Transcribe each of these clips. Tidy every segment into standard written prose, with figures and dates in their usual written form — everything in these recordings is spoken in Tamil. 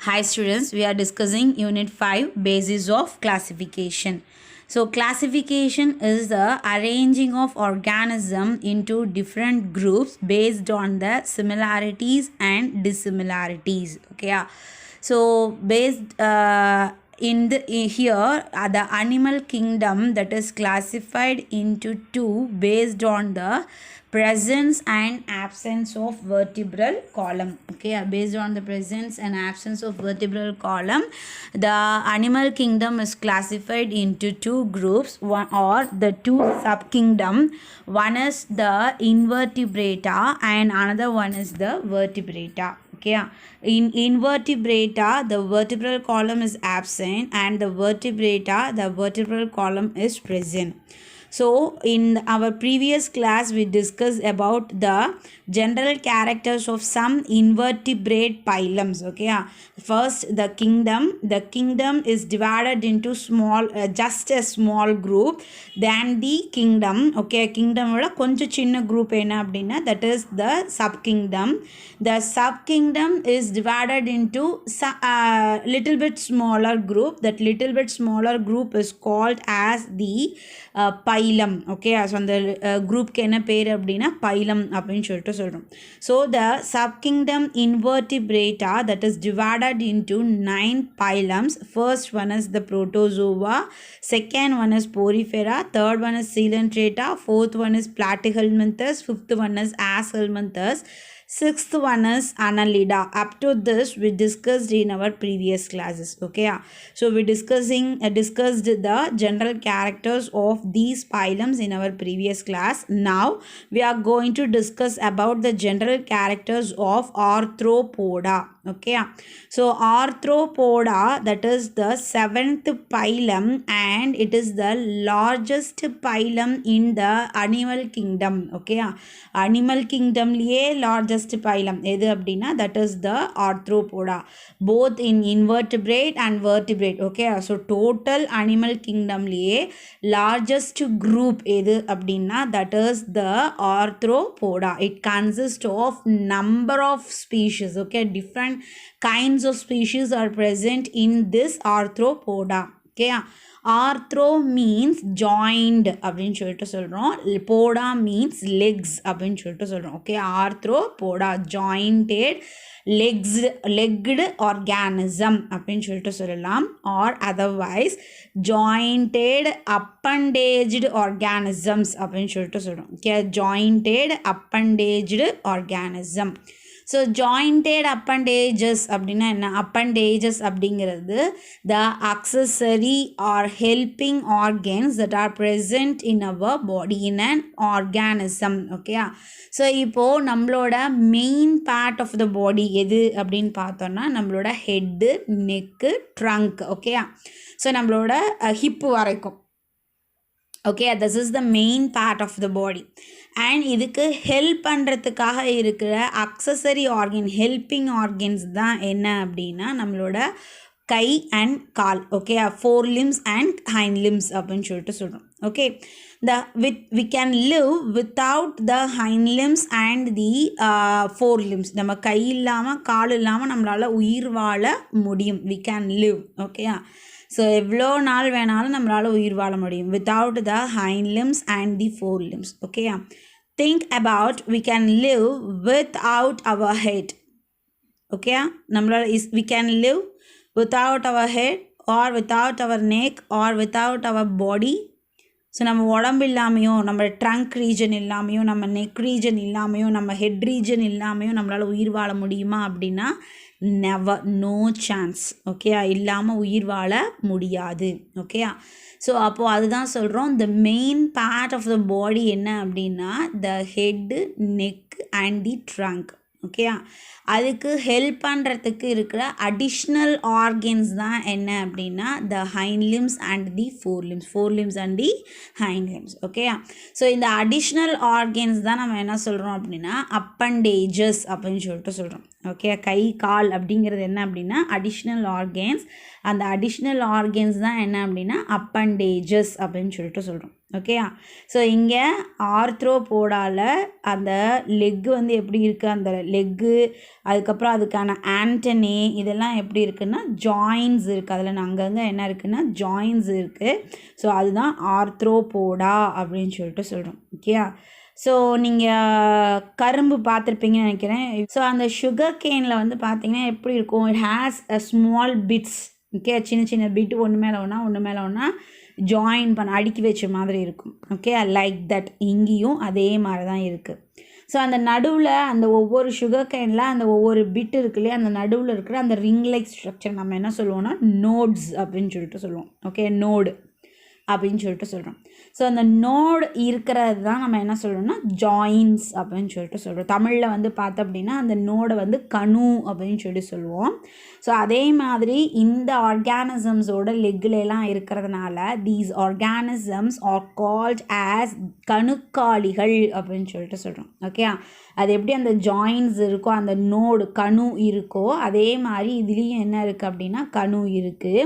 Hi students, we are discussing Unit 5 Basis of Classification. So classification is the arranging of organism into different groups based on the similarities and dissimilarities. Okay, yeah. So based here the animal kingdom that is classified into two based on the presence and absence of vertebral column. Okay, based on the presence and absence of vertebral column, the animal kingdom is classified into two groups, one or the two subkingdom. One is the invertebrata and another one is the vertebrata. Okay, in invertebrata the vertebral column is absent and the vertebral column is present. So in our previous class we discussed about the general characters of some invertebrate phylums. Okay, first the kingdom is divided into small just a small group than the kingdom. Okay, kingdom oda konja chinna group ena appadina, that is the subkingdom. The subkingdom is divided into little bit smaller group. That little bit smaller group is called as the phylum. Okay, so அந்த குரூப்க்கு என்ன பேர் அப்படின்னா phylum அப்படின்னு சொல்லிட்டு சொல்கிறோம். So the subkingdom invertebrata that is divided into 9 phylums. First one is the protozoa, second one is porifera, third one is coelenterata, fourth one is platyhelminthes, fifth one is aschelminthes, sixth one is annelida. Up to this we discussed in our previous classes. Okay, so we discussed the general characters of these phylums in our previous class. Now we are going to discuss about the general characters of arthropoda. Okay, so arthropoda, that is the 7th phylum and it is the largest phylum in the animal kingdom. Okay, animal kingdom liye largest phylum edu appadina, that is the arthropoda, both in invertebrate and vertebrate. Okay, so total animal kingdom liye largest group edu appadina, that is the arthropoda. It consists of number of species. Okay, different kinds of species are present in this arthropoda. Okay, arthro means joined அப்படின்னு சொல்லிட்டு சொல்கிறோம், poda means legs அப்படின்னு சொல்லிட்டு சொல்கிறோம். Okay, arthropoda jointed legged organism அப்படின்னு சொல்லிட்டு சொல்லலாம், or otherwise jointed appendaged organisms அப்படின்னு சொல்லிட்டு சொல்கிறோம். Okay, jointed appendaged organism. So jointed appendages அப்படின்னா என்ன? அப்பண்டேஜஸ் அப்படிங்கிறது the accessory or helping organs that are present in our body in an organism. Okay, so இப்போது நம்மளோட main part of the body எது அப்படின்னு பார்த்தோன்னா நம்மளோட head, neck, trunk. Okay, so நம்மளோட ஹிப்பு வரைக்கும். Okay, this is the main part of the body. And இதுக்கு ஹெல்ப் பண்ணுறதுக்காக இருக்கிற அக்சசரி ஆர்கன், ஹெல்பிங் ஆர்கன்ஸ் தான் என்ன அப்படின்னா நம்மளோட guy and call. Okay, 4 limbs and hind limbs அப்படின்னு சொல்லிட்டு சொல்கிறோம். Okay, we can live without the hind limbs and the 4 limbs. நம்ம கை இல்லாமல் கால் இல்லாமல் நம்மளால் உயிர் வாழ முடியும். we can live. Okay, so எவ்வளோ நாள் வேணாலும் நம்மளால் உயிர் வாழ முடியும் without the hind limbs and the 4 limbs. Okay, think about we can live without our head. Okay, நம்மளால் we can live without our head or without our neck or without our body. So நம்ம உடம்பு இல்லாமையும், நம்ம ட்ரங்க் ரீஜன் இல்லாமையும், நம்ம நெக் ரீஜன் இல்லாமையும், நம்ம ஹெட் ரீஜன் இல்லாமையும் நம்மளால் உயிர் வாழ முடியுமா அப்படின்னா நெவர், நோ சான்ஸ். ஓகே, இல்லாமல் உயிர் வாழ முடியாது. ஓகே, ஸோ அப்போது அதுதான் சொல்கிறோம், the main part of the body என்ன அப்படின்னா the head, neck and the trunk. Okay, அதுக்கு ஹெல்ப் பண்ணுறதுக்கு இருக்கிற அடிஷ்னல் ஆர்கன்ஸ் தான் என்ன அப்படின்னா the hind limbs and the 4 limbs and the hind limbs. Okay, so இந்த அடிஷ்னல் ஆர்கன்ஸ் தான் நம்ம என்ன சொல்கிறோம் அப்படின்னா அப்பண்டேஜஸ் அப்படின்னு சொல்லிட்டு சொல்கிறோம். ஓகே, கை கால் அப்படிங்கிறது என்ன அப்படின்னா அடிஷ்னல் ஆர்கன்ஸ். அந்த அடிஷ்னல் ஆர்கன்ஸ் தான் என்ன அப்படின்னா அப்பண்டேஜஸ் அப்படின்னு சொல்லிட்டு சொல்கிறோம். ஓகேயா. ஸோ இங்கே ஆர்த்ரோபோடாவில் அந்த லெக்கு வந்து எப்படி இருக்குது, அந்த லெக்கு அதுக்கப்புறம் அதுக்கான ஆண்டனி இதெல்லாம் எப்படி இருக்குன்னா ஜாயின்ஸ் இருக்குது. அதில் அங்கங்கே என்ன இருக்குன்னா ஜாயின்ஸ் இருக்குது. ஸோ அதுதான் ஆர்த்ரோபோடா அப்படின்னு சொல்லிட்டு சொல்கிறோம். ஓகேயா. ஸோ நீங்கள் கரும்பு பார்த்துருப்பீங்கன்னு நினைக்கிறேன். ஸோ அந்த சுகர் கேனில் வந்து பார்த்தீங்கன்னா எப்படி இருக்கும், it has a small bits. Okay, சின்ன சின்ன பிட்டு ஒன்று மேலே ஒன்றா ஜாயின் பண்ண அடுக்கி வச்ச மாதிரி இருக்கும். ஓகே, லைக் தட் இங்கேயும் அதே மாதிரி தான் இருக்குது. ஸோ அந்த நடுவில் அந்த ஒவ்வொரு சுகர் கேனில் அந்த ஒவ்வொரு பிட் இருக்கு இல்லையா, அந்த நடுவில் இருக்கிற அந்த ரிங் லைக் ஸ்ட்ரக்சர் நம்ம என்ன சொல்லுவோம்னா நோட்ஸ் அப்படின்னு சொல்லிட்டு சொல்லுவோம். ஓகே, நோடு அப்படின்னு சொல்லிட்டு சொல்கிறோம். ஸோ அந்த நோடு இருக்கிறது தான் நம்ம என்ன சொல்கிறோம்னா ஜாயின்ஸ் அப்படின்னு சொல்லிட்டு சொல்கிறோம். தமிழில் வந்து பார்த்தோம் அப்படின்னா அந்த நோடை வந்து கணு அப்படின்னு சொல்லி சொல்லுவோம். ஸோ அதே மாதிரி இந்த ஆர்கானிசம்ஸோட லெக்லாம் இருக்கிறதுனால these organisms are called as கணுக்காலிகள் அப்படின்னு சொல்லிட்டு சொல்கிறோம். ஓகே, அது எப்படி அந்த ஜாயின்ஸ் இருக்கோ, அந்த நோடு கணு இருக்கோ, அதே மாதிரி இதுலேயும் என்ன இருக்குது அப்படின்னா கணு இருக்குது.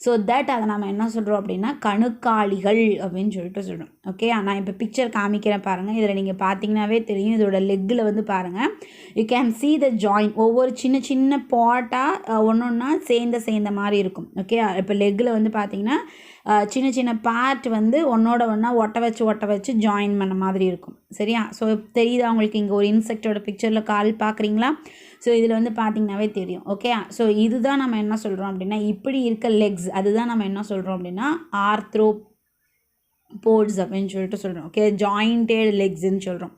ஸோ தட் அதை நம்ம என்ன சொல்கிறோம் அப்படின்னா கணுக்காலிகள் அப்படின்னு சொல்லிட்டு சொல்கிறோம். ஓகே, நான் இப்போ பிக்சர் காமிக்கிறேன் பாருங்கள். இதில் நீங்கள் பார்த்தீங்கன்னாவே தெரியும், இதோட லெக்கில் வந்து பாருங்கள், you can see the joint. ஒவ்வொரு சின்ன சின்ன பாட்டாக ஒன்றா சேர்ந்த மாதிரி இருக்கும். ஓகே, இப்போ லெக்கில் வந்து பார்த்தீங்கன்னா சின்ன சின்ன பார்ட் வந்து ஒன்றோட ஒன்றா ஒட்ட வச்சு ஜாயின் பண்ண மாதிரி இருக்கும். சரியா. ஸோ தெரியுதா உங்களுக்கு, இங்கே ஒரு இன்செக்டோட பிக்சரில் கால் பார்க்குறீங்களா? ஸோ இதில் வந்து பார்த்திங்கனாவே தெரியும். ஓகே, ஸோ இதுதான் நம்ம என்ன சொல்கிறோம் அப்படின்னா இப்படி இருக்க லெக்ஸ், அதுதான் நம்ம என்ன சொல்கிறோம் அப்படின்னா ஆர்த்ரோபோட்ஸ் அப்படின்னு சொல்லிட்டு சொல்கிறோம். ஓகே, ஜாயிண்டட் லெக்ஸ்ன்னு சொல்கிறோம்.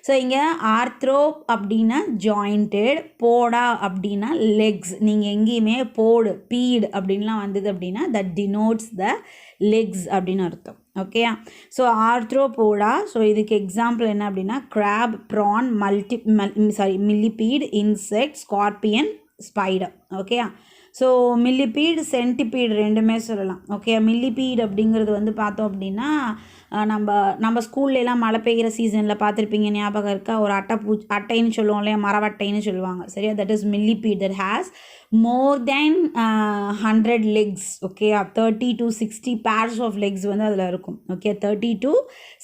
ஸோ இங்கே ஆர்த்ரோ அப்படின்னா ஜாயிண்டட், போடா அப்படின்னா லெக்ஸ். நீங்கள் எங்கேயுமே போடு பீடு அப்படின்லாம் வந்தது அப்படின்னா தட் டினோட்ஸ் த லெக்ஸ் அப்படின்னு அர்த்தம். ஓகேயா. ஸோ ஆர்த்ரோபோடா, ஸோ இதுக்கு எக்ஸாம்பிள் என்ன அப்படின்னா crab, prawn, millipede, insect, scorpion, spider. ஓகேயா. ஸோ மில்லிபீடு, சென்டிபீடு ரெண்டுமே சொல்லலாம். ஓகே, மில்லிபீடு அப்படிங்கிறது வந்து பார்த்தோம் அப்படின்னா நம்ம ஸ்கூல்லலாம் மழை பெய்கிற சீசனில் பார்த்துருப்பீங்க, ஞாபகம் இருக்கா, ஒரு அட்டைன்னு சொல்லுவோம் இல்லையா, மரவட்டைன்னு சொல்லுவாங்க. சரியா, that is millipede. That has more than 100 legs. Okay, 30 to 60 pairs of legs வந்து அதில் இருக்கும். Okay, 30 to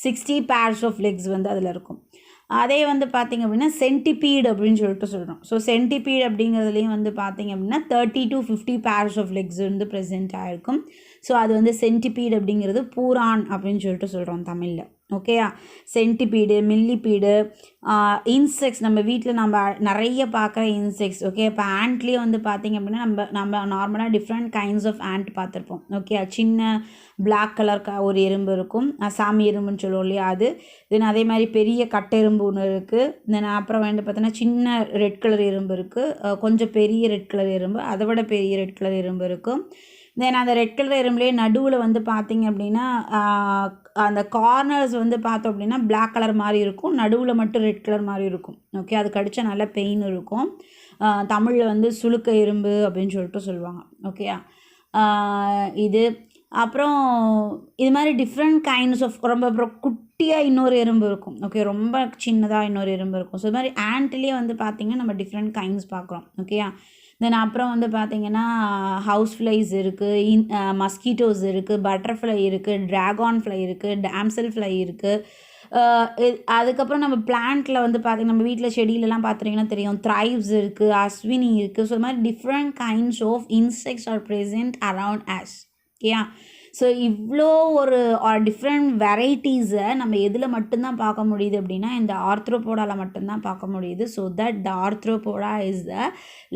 60 pairs of legs வந்து அதில் இருக்கும். அதே வந்து பார்த்திங்க அப்படின்னா சென்டிபீடு அப்படின்னு சொல்லிட்டு சொல்கிறோம். ஸோ சென்டிபீடு அப்படிங்கிறதுலேயும் வந்து பார்த்திங்க அப்படின்னா 30 to 50 பேர்ஸ் ஆஃப் லெக்ஸ் வந்து ப்ரெசென்ட் ஆகிருக்கும். ஸோ அது வந்து சென்டிபீடு அப்படிங்கிறது பூரான் அப்படின்னு சொல்லிட்டு சொல்கிறோம் தமிழில். ஓகேயா. சென்டிபீடு, மில்லிபீடு, இன்செக்ட்ஸ், நம்ம வீட்டில் நம்ம நிறைய பார்க்குற இன்செக்ட்ஸ். ஓகே, இப்போ ஆண்ட்லேயே வந்து பார்த்திங்க அப்படின்னா நம்ம நார்மலாக டிஃப்ரெண்ட் கைண்ட்ஸ் ஆஃப் ஆண்ட் பார்த்துருப்போம். ஓகே, சின்ன பிளாக் கலர் ஒரு எறும்பு இருக்கும், சாமி எறும்புன்னு சொல்லுவோம் இல்லையா, அது. தென் அதே மாதிரி பெரிய கட்டெரும்பு ஒன்று இருக்குது. தென் அப்புறம் வந்து பார்த்தோன்னா சின்ன ரெட் கலர் எறும்பு இருக்குது, கொஞ்சம் பெரிய ரெட் கலர் எறும்பு, அதை விட பெரிய ரெட் கலர் எறும்பு இருக்கும். தென் அந்த ரெட் கலர் எறும்புலேயே நடுவில் வந்து பார்த்திங்க அப்படின்னா அந்த கார்னர்ஸ் வந்து பார்த்தோம் அப்படின்னா பிளாக் கலர் மாதிரி இருக்கும், நடுவில் மட்டும் ரெட் கலர் மாதிரி இருக்கும். ஓகே, அது கடிச்சா நல்ல பெயின் இருக்கும். தமிழில் வந்து சுளுக்க எறும்பு அப்படின்னு சொல்லிட்டு சொல்லுவாங்க. ஓகேயா. இது அப்புறம் இது மாதிரி டிஃப்ரெண்ட் கைண்ட்ஸ் ஆஃப் ரொம்ப குட்டியாக இன்னொரு எறும்பு இருக்கும். ஓகே, ரொம்ப சின்னதாக இன்னொரு எறும்பு இருக்கும். ஸோ இது மாதிரி ஆண்ட்லேயே வந்து பார்த்திங்கன்னா நம்ம டிஃப்ரெண்ட் கைண்ட்ஸ் பார்க்குறோம். ஓகேயா. தென் அப்புறம் வந்து பார்த்திங்கன்னா ஹவுஸ் ஃப்ளைஸ் இருக்குது, மஸ்கிட்டோஸ் இருக்குது, பட்டர்ஃப்ளை இருக்குது, ட்ராகான் ஃப்ளை இருக்குது, டேம்சல் ஃப்ளை இருக்குது. அதுக்கப்புறம் நம்ம பிளான்ட்டில் வந்து பார்த்திங்கன்னா நம்ம வீட்டில் செடியிலலாம் பார்த்துட்டிங்கன்னா தெரியும், த்ரைவ்ஸ் இருக்குது, அஸ்வினி இருக்குது. ஸோ இது மாதிரி different kinds of insects are present around us. ஓகேயா. ஸோ இவ்வளோ ஒரு டிஃப்ரெண்ட் வெரைட்டிஸை நம்ம எதில் மட்டும்தான் பார்க்க முடியுது அப்படின்னா இந்த ஆர்த்ரோபோடாவில் மட்டும்தான் பார்க்க முடியுது. So that the Arthropoda is the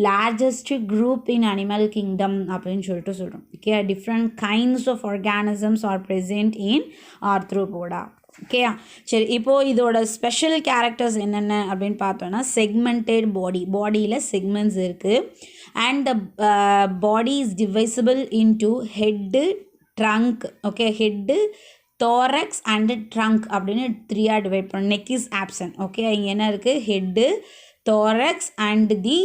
largest group in animal kingdom அப்படின்னு சொல்லிட்டு சொல்கிறோம். Okay, different kinds of organisms are present in Arthropoda. ஓகேயா. சரி, இப்போது இதோட ஸ்பெஷல் கேரக்டர்ஸ் என்னென்ன அப்படின்னு பார்த்தோன்னா செக்மெண்டட் பாடியில் செக்மெண்ட்ஸ் இருக்குது. And the body is divisible into head, trunk. Okay, head, thorax and trunk அப்படின்னு 3ஆக டிவைட் பண்ணோம். Neck is absent. ஓகே, இங்கே என்ன இருக்குது, head, thorax and the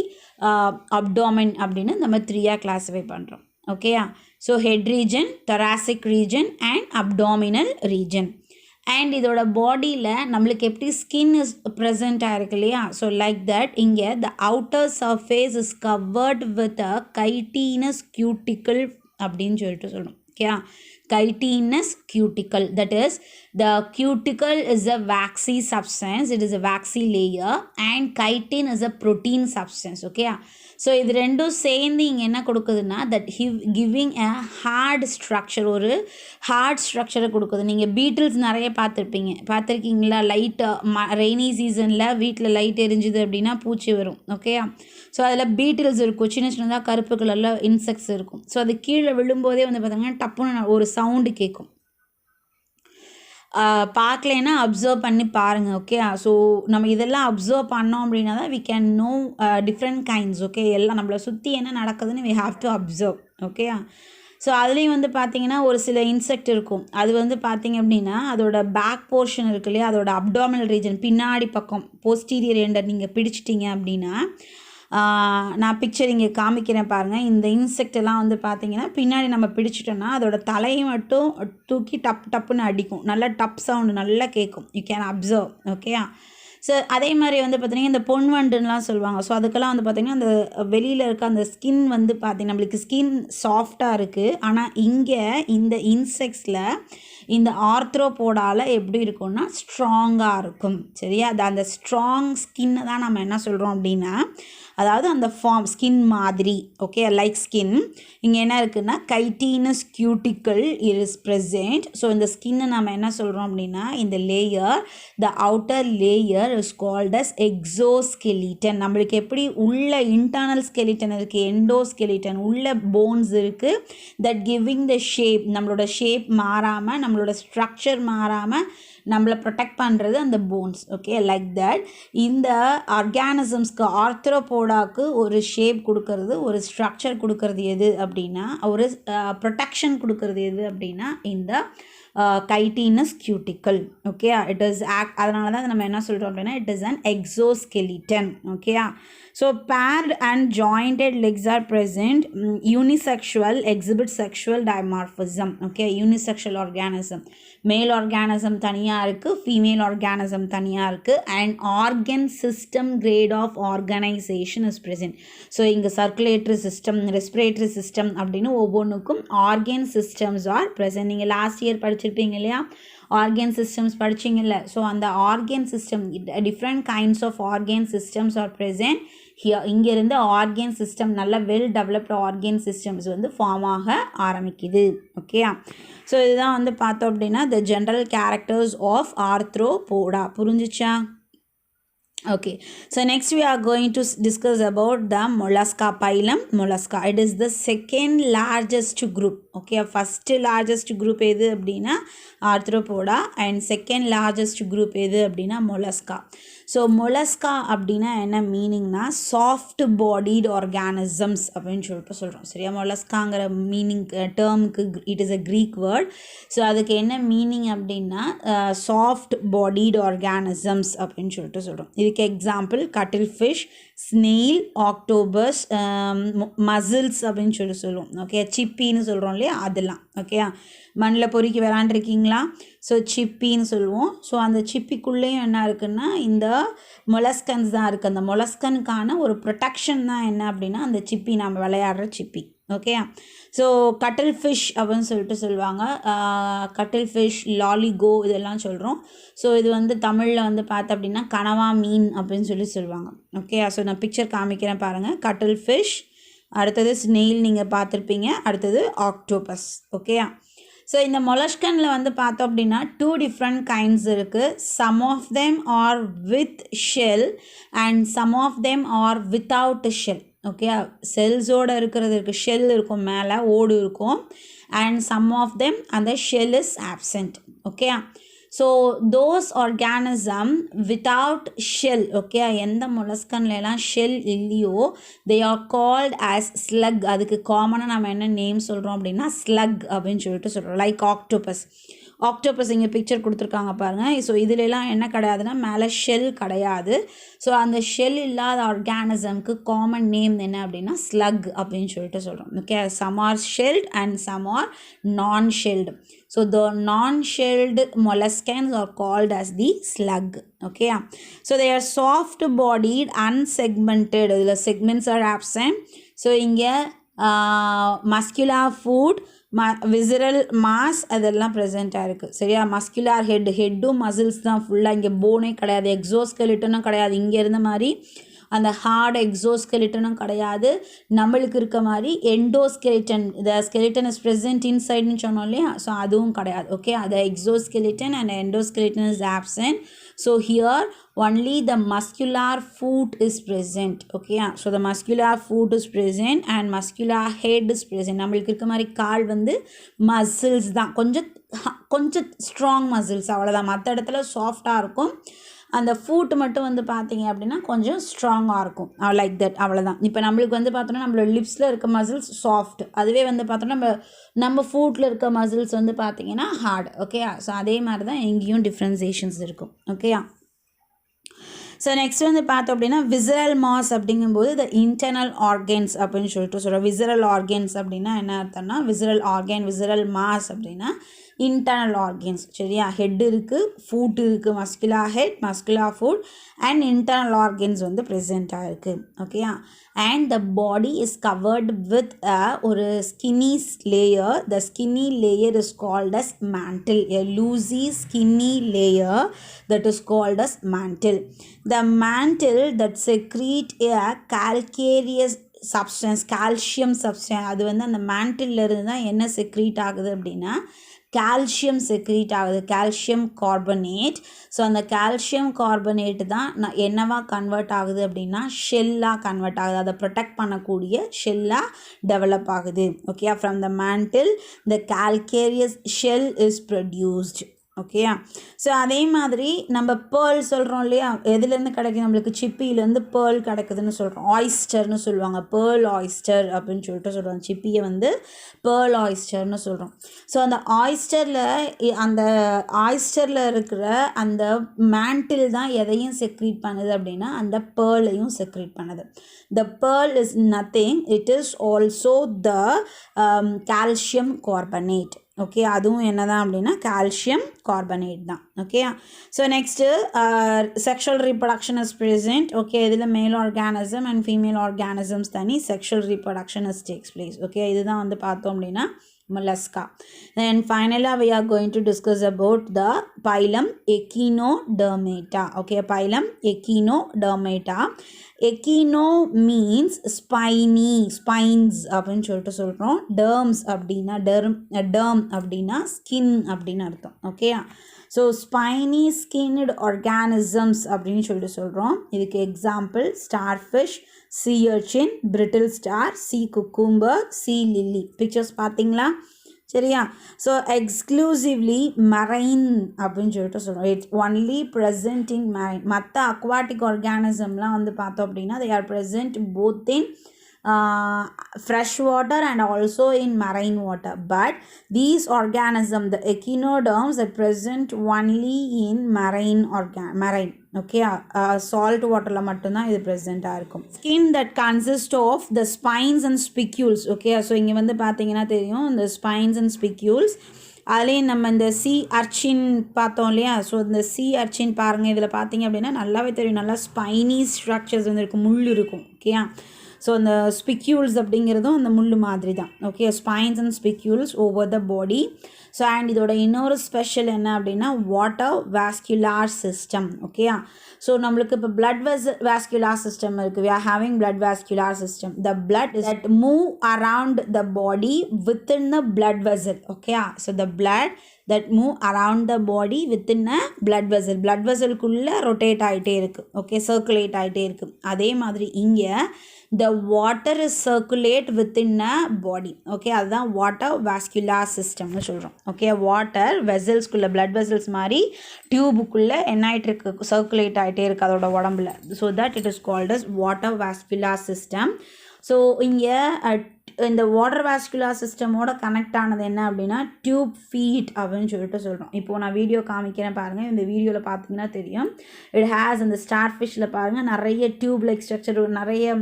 abdomen அப்படின்னு நம்ம 3ஆக கிளாஸிஃபை பண்ணுறோம். ஓகேயா. So head region, thoracic region and abdominal region. And இதோட பாடியில் நம்மளுக்கு எப்படி ஸ்கின் இஸ் ப்ரெசென்ட் ஆகிருக்கு இல்லையா. ஸோ லைக் தட் இங்கே the outer surface is covered with a chitinous cuticle அப்படின்னு சொல்லிட்டு சொல்லணும். Okay, chitinous cuticle. That is, the cuticle is a waxy substance, it is a waxy layer, and chitin is a protein substance. Okay, so இது ரெண்டும் சேர்ந்து இங்கே என்ன கொடுக்குதுன்னா that giving a hard structure, ஒரு ஹார்ட் ஸ்ட்ரக்சரை கொடுக்குது. நீங்கள் பீட்டில்ஸ் நிறைய பார்த்துருக்கீங்களா? லைட்டு ரெய்னி சீசனில் வீட்டில் லைட் எரிஞ்சுது அப்படின்னா பூச்சி வரும். ஓகே, ஸோ அதில் பீட்டில்ஸ் இருக்கும், சின்ன சின்னதாக கருப்பு கலரில் இன்செக்ட்ஸ் இருக்கும். ஸோ அது கீழே விழும்போதே வந்து பார்த்திங்கன்னா டப்புன்னு ஒரு சவுண்டு கேட்கும். பார்க்கலைன்னா அப்சர்வ் பண்ணி பாருங்கள். ஓகே, ஸோ நம்ம இதெல்லாம் அப்சர்வ் பண்ணோம் அப்படின்னா தான் we can know different kinds. Okay, எல்லாம் நம்மளை சுற்றி என்ன நடக்குதுன்னு we have to observe. Okay, so அதுலேயும் வந்து பார்த்திங்கன்னா ஒரு சில இன்செக்ட் இருக்கும். அது வந்து பார்த்திங்க அப்படின்னா அதோட பேக் போர்ஷன் இருக்கு இல்லையா, அதோட அப்டாமினல் ரீஜன் பின்னாடி பக்கம் போஸ்டீரியர் எண்டை நீங்கள் பிடிச்சிட்டிங்க அப்படின்னா, நான் பிக்சர் இங்கே காமிக்கிறேன் பாருங்கள். இந்த இன்செக்ட் எல்லாம் வந்து பார்த்திங்கன்னா பின்னாடி நம்ம பிடிச்சிட்டோன்னா அதோட தலையை மட்டும் தூக்கி டப்புன்னு அடிக்கும். நல்லா டப் சவுண்டு நல்லா கேட்கும். You can observe. Okay, so அதே மாதிரி வந்து பார்த்திங்கன்னா இந்த பொன்வண்டுலாம் சொல்லுவாங்க. ஸோ அதுக்கெல்லாம் வந்து பார்த்திங்கன்னா அந்த வெளியில் இருக்க அந்த ஸ்கின் வந்து பார்த்திங்கன்னா நம்மளுக்கு ஸ்கின் சாஃப்டாக இருக்குது. ஆனால் இங்கே இந்த இன்செக்ட்ஸில் இந்த ஆர்த்ரோபோடால் எப்படி இருக்கும்னா ஸ்ட்ராங்காக இருக்கும். சரியா, அது அந்த ஸ்ட்ராங் ஸ்கின்னை தான் நம்ம என்ன சொல்கிறோம் அப்படின்னா, அதாவது அந்த ஃபார்ம் ஸ்கின் மாதிரி. Okay, like skin. இங்கே என்ன இருக்குன்னா chitinous cuticle is present. So இந்த ஸ்கின்னை நம்ம என்ன சொல்கிறோம் அப்படின்னா, இந்த layer, the outer layer is called as exoskeleton. நம்மளுக்கு எப்படி உள்ள இன்டர்னல் ஸ்கெலிட்டன் இருக்குது, எண்டோஸ்கெலிட்டன், உள்ள போன்ஸ் இருக்குது, தட் கிவிங் த ஷேப், நம்மளோட ஷேப் மாறாமல், நம்மளோட ஸ்ட்ரக்சர் மாறாமல் நம்மளை ப்ரொடெக்ட் பண்ணுறது அந்த போன்ஸ். ஓகே, லைக் தட் இந்த ஆர்கானிசம்ஸ்க்கு ஆர்த்ரோபோடாக்கு ஒரு ஷேப் கொடுக்கறது, ஒரு ஸ்ட்ரக்சர் கொடுக்கறது எது அப்படின்னா, ஒரு ப்ரொடெக்ஷன் கொடுக்கறது எது அப்படின்னா இந்த chitinous cuticle. Okay, it is அதனால தான் நம்ம என்ன சொல்கிறோம் அப்படின்னா it is an exoskeleton. Okay, so paired and jointed legs are present. Unisexual exhibit sexual dimorphism. Okay, unisexual organism, male organism தனியாக இருக்குது, ஃபீமேல் ஆர்கானிசம் தனியாக இருக்குது, and organ system grade of organisation is present. So இங்கே சர்க்குலேட்டரி சிஸ்டம், ரெஸ்பிரேட்டரி சிஸ்டம் அப்படின்னு ஒவ்வொன்றுக்கும் ஆர்கன் சிஸ்டம்ஸ் ஆர் ப்ரெசென்ட். நீங்கள் லாஸ்ட் இயர் படிச்சிருப்பீங்க இல்லையா, ஆர்கன் சிஸ்டம்ஸ் படிச்சிங்கல்ல. ஸோ அந்த organ system, different kinds of organ systems are present here. இங்கேருந்து ஆர்கன் சிஸ்டம், நல்ல வெல் டெவலப்டு ஆர்கன் சிஸ்டம்ஸ் வந்து ஃபார்ம் ஆக ஆரம்பிக்குது. ஓகே, ஸோ இதுதான் வந்து பார்த்தோம் அப்படின்னா the general characters of arthropoda. புரிஞ்சிச்சா? Okay, so next we are going to discuss about the mollusca, phylum mollusca. It is the second largest group. Okay, first largest group எது அப்படின்னா Arthropoda, and second largest group எது அப்படின்னா mollusca. ஸோ mollusca அப்படின்னா என்ன மீனிங்னா சாஃப்ட் பாடிட் ஆர்கானிசம்ஸ் அப்படின்னு சொல்லிட்டு சொல்கிறோம். சரியா, molluscaங்கிற மீனிங் டேர்முக்கு it is a Greek word. So அதுக்கு என்ன மீனிங் அப்படின்னா சாஃப்ட் பாடிட் ஆர்கானிசம்ஸ் அப்படின்னு சொல்லிட்டு சொல்கிறோம். இதுக்கு எக்ஸாம்பிள் கட்டில் ஃபிஷ், ஸ்னெயில், ஆக்டோபஸ், மசில்ஸ் அப்படின்னு சொல்லி சொல்லுவோம். ஓகே, சிப்பின்னு சொல்கிறோம் இல்லையா, அதெல்லாம். ஓகே, மண்ணில் பொறுக்கி விளாண்டுருக்கீங்களா? ஸோ சிப்பின்னு சொல்லுவோம். ஸோ அந்த சிப்பிக்குள்ளேயும் என்ன இருக்குன்னா இந்த மொலஸ்கன்ஸ் தான் இருக்குது. அந்த மொலஸ்கனுக்கான ஒரு ப்ரொடெக்ஷன் தான் என்ன அப்படின்னா அந்த சிப்பி, நம்ம விளையாடுற சிப்பி. ஓகே, ஸோ கட்டில் ஃபிஷ் அப்படின்னு சொல்லிட்டு சொல்லுவாங்க. கட்டில் ஃபிஷ், லாலிகோ இதெல்லாம் சொல்கிறோம். ஸோ இது வந்து தமிழில் வந்து பார்த்தோம் அப்படின்னா கனவா மீன் அப்படின்னு சொல்லி சொல்லுவாங்க. ஓகே, ஸோ நான் பிக்சர் காமிக்கிறேன் பாருங்கள். கட்டில் ஃபிஷ், அடுத்தது ஸ்னெயில் நீங்கள் பார்த்துருப்பீங்க, அடுத்தது ஆக்டோபஸ். ஓகே, ஸோ இந்த மொலஸ்கனில் வந்து பார்த்தோம் அப்படின்னா 2 different kinds இருக்குது. Some of them are with shell and some of them are without shell. Okay, செல்ஸோடு இருக்கிறது இருக்குது, ஷெல் இருக்கும், மேலே ஓடு இருக்கும், அண்ட் சம் ஆஃப் தெம் அந்த shell is absent. Okay, so those organism without shell, okay, எந்த மொலஸ்கன்லாம் ஷெல் இல்லையோ they are called as slug. அதுக்கு காமனாக நம்ம என்ன நேம் சொல்கிறோம் அப்படின்னா ஸ்லக் அப்படின்னு சொல்லிட்டு சொல்கிறோம். Like octopus. ஆக்டோபஸ் இங்கே பிக்சர் கொடுத்துருக்காங்க பாருங்கள். ஸோ இதுலலாம் என்ன கிடையாதுன்னா மேலே ஷெல் கிடையாது. ஸோ அந்த ஷெல் இல்லாத ஆர்கானிசம்க்கு காமன் நேம் என்ன அப்படின்னா ஸ்லக் அப்படின்னு சொல்லிட்டு சொல்கிறோம். Okay, some are shelled and some are non shelled. So the non-shelled molluscans are called as the slug. Okay, so they are soft bodied, unsegmented. The segments are absent. So இங்கே மஸ்குலார் ஃபுட், விசரல் மாஸ் அதெல்லாம் ப்ரெசென்ட்டாக இருக்குது. சரியா? மஸ்குலார் ஹெட்டும் மசில்ஸ் தான் ஃபுல்லாக, இங்கே போனே கிடையாது, எக்ஸோஸ்கெலிட்டனும் கிடையாது, இங்கே இருந்த மாதிரி அந்த ஹார்ட் எக்ஸோஸ்கெலிட்டனும் கிடையாது, நம்மளுக்கு இருக்க மாதிரி endoskeleton, the skeleton is present இன்சைட்னு சொன்னோம் இல்லையா, ஸோ அதுவும் கிடையாது. ஓகே, அது exoskeleton and endoskeleton is absent. So here only the muscular foot is present. Okay, so the muscular foot is present and muscular head is present. நம்மளுக்கு இருக்க மாதிரி கால் வந்து மசில்ஸ் தான், கொஞ்சம் ஸ்ட்ராங் மசில்ஸ் அவ்வளோதான், மற்ற இடத்துல சாஃப்டாக இருக்கும். அந்த ஃபுட் மட்டும் வந்து பார்த்தீங்க அப்படின்னா கொஞ்சம் ஸ்ட்ராங்காக இருக்கும், லைக் தட், அவ்வளோதான். இப்போ நம்மளுக்கு வந்து பார்த்தோன்னா நம்மளோட லிப்ஸில் இருக்க மசில்ஸ் சாஃப்ட், அதுவே வந்து பார்த்தோன்னா நம்ம ஃபுட்டில் இருக்க மசில்ஸ் வந்து பார்த்தீங்கன்னா ஹார்ட். ஓகேயா? ஸோ அதே மாதிரி தான் எங்கேயும் டிஃப்ரென்சியேஷன்ஸ் இருக்கும். ஓகேயா? ஸோ நெக்ஸ்ட் வந்து பார்த்தோம் அப்படின்னா விசரல் மாஸ் அப்படிங்கும்போது த இன்டர்னல் ஆர்கன்ஸ் அப்படின்னு சொல்லிட்டு சொல்கிறோம். விசரல் ஆர்கன்ஸ் அப்படின்னா என்ன அர்த்தம்னா, விசரல் ஆர்கன், விசரல் மாஸ் அப்படின்னா இன்டர்னல் ஆர்கன்ஸ். சரியா? ஹெட் இருக்குது, ஃபுட் இருக்குது, muscular head, muscular foot and internal organs வந்து ப்ரெசென்ட்டாக இருக்குது. ஓகேயா? And the body is covered with ஒரு skinny layer. The skinny layer is called as mantle, a loosey skinny layer that is called as mantle. The mantle that secrete a calcareous substance, calcium substance, அது வந்து அந்த மேண்டில் இருந்து தான் என்ன செக்ரீட் ஆகுது அப்படின்னா கால்சியம் செக்ரீட் ஆகுது, கால்சியம் கார்பனேட். ஸோ அந்த கால்சியம் கார்பனேட் தான் என்னவா கன்வெர்ட் ஆகுது அப்படின்னா ஷெல்லாக கன்வெர்ட் ஆகுது, அதை ப்ரொடெக்ட் பண்ணக்கூடிய ஷெல்லாக டெவலப் ஆகுது. Okay, from the mantle the calcareous shell is produced. ஓகேயா? ஸோ அதே மாதிரி நம்ம பேர்ல் சொல்கிறோம் இல்லையா, எதுலேருந்து கிடைக்கும் நம்மளுக்கு, சிப்பியிலேருந்து பேர்ல் கிடைக்குதுன்னு சொல்கிறோம், ஆயிஸ்டர்னு சொல்லுவாங்க, பேர்ல் ஆயிஸ்டர் அப்படின்னு சொல்லிட்டு சொல்கிறாங்க, சிப்பியை வந்து பேர்ல் ஆயிஸ்டர்னு சொல்கிறோம். ஸோ அந்த ஆயிஸ்டரில் இருக்கிற அந்த மேண்டில் தான் எதையும் செக்ரீட் பண்ணுது அப்படின்னா அந்த பேர்லையும் செக்ரீட் பண்ணுது. The pearl is nothing, it is also the calcium carbonate. Okay, அதுவும் என்ன தான் அப்படின்னா கால்சியம் கார்பனேட் தான். Okay, so next sexual reproduction is present. Okay, இதில் மேல் ஆர்கானிசம் அண்ட் ஃபீமேல் ஆர்கானிசம்ஸ் தனி, sexual reproduction is takes place. Okay, இதுதான் வந்து பார்த்தோம் அப்படின்னா mollusca. Then finally we are going to discuss about the phylum Echinodermata. Okay, phylum Echinodermata. Echino means spiny, spines அப்படின்னு சொல்லிட்டு சொல்கிறோம். derms அப்படின்னா derm அப்படின்னா skin அப்படின்னு அர்த்தம். Okay, so spiny skinned organisms அப்படின்னு சொல்லிட்டு சொல்கிறோம். இதுக்கு example starfish, sea urchin, brittle star, sea cucumber, sea lily. Pictures பார்த்தீங்களா? சரியா? ஸோ எக்ஸ்க்ளூசிவ்லி மரைன் அப்படின்னு சொல்லிட்டு சொல்கிறோம். It's only present in marine. மற்ற அக்வாட்டிக் ஆர்கானிசம்லாம் வந்து பார்த்தோம் அப்படின்னா they are present both in fresh water and also in marine water, but these organisms, the echinoderms, are present only in marine. Okay, salt வாட்டரில் மட்டும்தான் இது ப்ரெசென்ட்டாக இருக்கும். Skin that consist of the spines and spicules. Okay, so இங்கே வந்து பார்த்தீங்கன்னா தெரியும் இந்த ஸ்பைன்ஸ் அண்ட் ஸ்பிக்யூல்ஸ். அதுலேயும் நம்ம இந்த சி அர்ச்சின் பார்த்தோம் இல்லையா, ஸோ இந்த சி அர்ச்சின் பாருங்கள், இதில் பார்த்தீங்க அப்படின்னா நல்லாவே தெரியும், நல்லா ஸ்பைனி ஸ்ட்ரக்சர்ஸ் வந்து இருக்கும், முள் இருக்கும். ஓகேயா? ஸோ இந்த ஸ்பிக்யூல்ஸ் அப்படிங்கிறதும் அந்த முள் மாதிரி தான். Okay, spines and spicules over the body. So and இதோட இன்னொரு ஸ்பெஷல் என்ன அப்படின்னா வாட்டர் வாஸ்குலார் சிஸ்டம். ஓகேயா? ஸோ நம்மளுக்கு இப்போ பிளட் வாஸ்குலார் சிஸ்டம் இருக்குது. we are having blood vascular system. The blood that move around the body within the blood vessel. Okay, so the blood that move around the body within a blood vessel. blood vesselக்குள்ளே ரொட்டேட் ஆகிட்டே இருக்குது. ஓகே, சர்க்குலேட் ஆகிட்டே இருக்குது. அதே மாதிரி இங்கே the water is circulate within a body. Okay, அதுதான் வாட்டர் வாஸ்குலார் சிஸ்டம்னு சொல்கிறோம். ஓகே, வாட்டர் வெசல்ஸ்குள்ளே, பிளட் வெசல்ஸ் மாதிரி டியூபுக்குள்ளே என்ன ஆகிட்டு இருக்கு, சர்க்குலேட் ஆகிட்டே இருக்குது அதோட உடம்புல. So that it is called as water vascular system. So இங்கே இந்த வாட்டர் வாஸ்குலார் சிஸ்டமோட கனெக்ட் ஆனது என்ன அப்படின்னா டியூப் ஃபீட் அப்படின்னு சொல்லிட்டு சொல்கிறோம். இப்போது நான் வீடியோ காமிக்கிறேன் பாருங்கள், இந்த வீடியோவில் பார்த்தீங்கன்னா தெரியும். இட் ஹேஸ் அந்த ஸ்டார் ஃபிஷ்ஷில் பாருங்கள் நிறைய டியூப் லைக் ஸ்ட்ரக்சர், நிறைய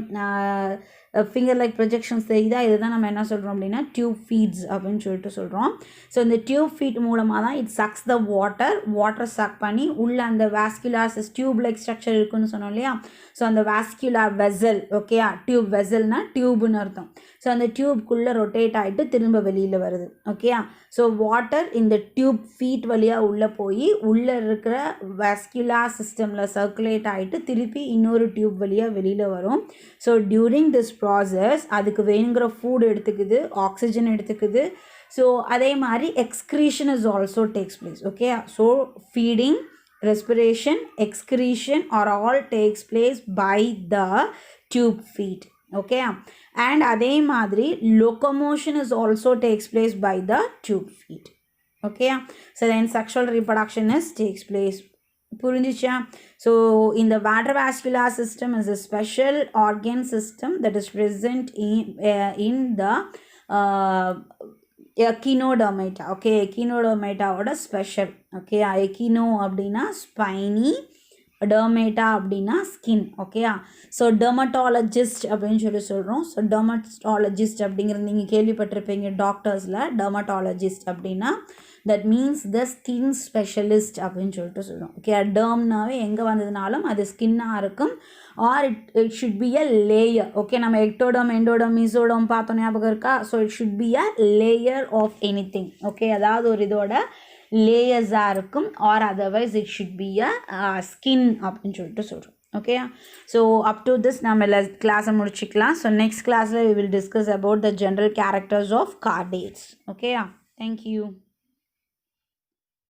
ஃபிங்கர் லைக் ப்ரொஜெக்ஷன்ஸ் தெரியுதா, இதுதான் நம்ம என்ன சொல்கிறோம் அப்படின்னா டியூப் ஃபீட்ஸ் அப்படின்னு சொல்லிட்டு சொல்கிறோம். ஸோ இந்த டியூப் ஃபீட் மூலமாக தான் it sucks the water suck பண்ணி உள்ள அந்த வாஸ்குலார் டியூப் லைக் ஸ்ட்ரக்சர் இருக்குன்னு சொன்னோம் இல்லையா. ஸோ அந்த வாஸ்குலார் வெசல், ஓகேயா, டியூப் வெசல்னால் டியூப்னு அர்த்தம். ஸோ அந்த டியூப்குள்ளே ரொட்டேட் ஆகிட்டு திரும்ப வெளியில் வருது, ஓகேயா. ஸோ வாட்டர் இந்த டியூப் ஃபீட் வழியாக உள்ளே போய் உள்ளே இருக்கிற வாஸ்குலார் சிஸ்டமில் சர்க்குலேட் ஆகிட்டு திருப்பி இன்னொரு டியூப் வழியாக வெளியில் வரும். ஸோ டியூரிங் திஸ் ப்ராசஸ் அதுக்கு வேணுங்கிற ஃபுட் எடுத்துக்குது, ஆக்சிஜன் எடுத்துக்குது. ஸோ அதே மாதிரி excretion is also takes place, okay. So feeding, respiration, excretion are all takes place by the tube feet, okay. And அதே மாதிரி locomotion is also takes place by the tube feet, okay. So then sexual reproduction is takes place. புரிஞ்சிச்சா? So in the vascular system is a special organ system that is present in the echinodermata, okay. எக்கினோடர்மேட்டாவோட ஸ்பெஷல், ஓகே. எக்கினோ அப்படின்னா ஸ்பைனி, டர்மேட்டா அப்படின்னா ஸ்கின், ஓகேயா. ஸோ டெர்மட்டாலஜிஸ்ட் அப்படின்னு சொல்லி சொல்கிறோம். ஸோ டெர்மட்டாலஜிஸ்ட் அப்படிங்கிறது நீங்கள் கேள்விப்பட்டிருப்பீங்க டாக்டர்ஸில். டெர்மட்டாலஜிஸ்ட் அப்படின்னா that means the skin specialist அப்படின்னு சொல்லிட்டு சொல்கிறோம், ஓகே. டேர்ம்னாவே எங்கே வந்ததுனாலும் அது ஸ்கின்னாக இருக்கும், or it should be a layer, okay. நம்ம எக்டோடம், எண்டோடம், மீசோடம் பார்த்தோம், ஞாபகம் இருக்கா? So it should be a layer of anything, okay. அதாவது ஒரு இதோட லேயர்ஸாக இருக்கும், or otherwise it should be a skin அப்படின்னு சொல்லிட்டு சொல்கிறோம், okay. So up to this நம்ம கிளாஸை முடிச்சுக்கலாம். ஸோ நெக்ஸ்ட் கிளாஸில் we will discuss about the general characters of chordates, okay. Thank you.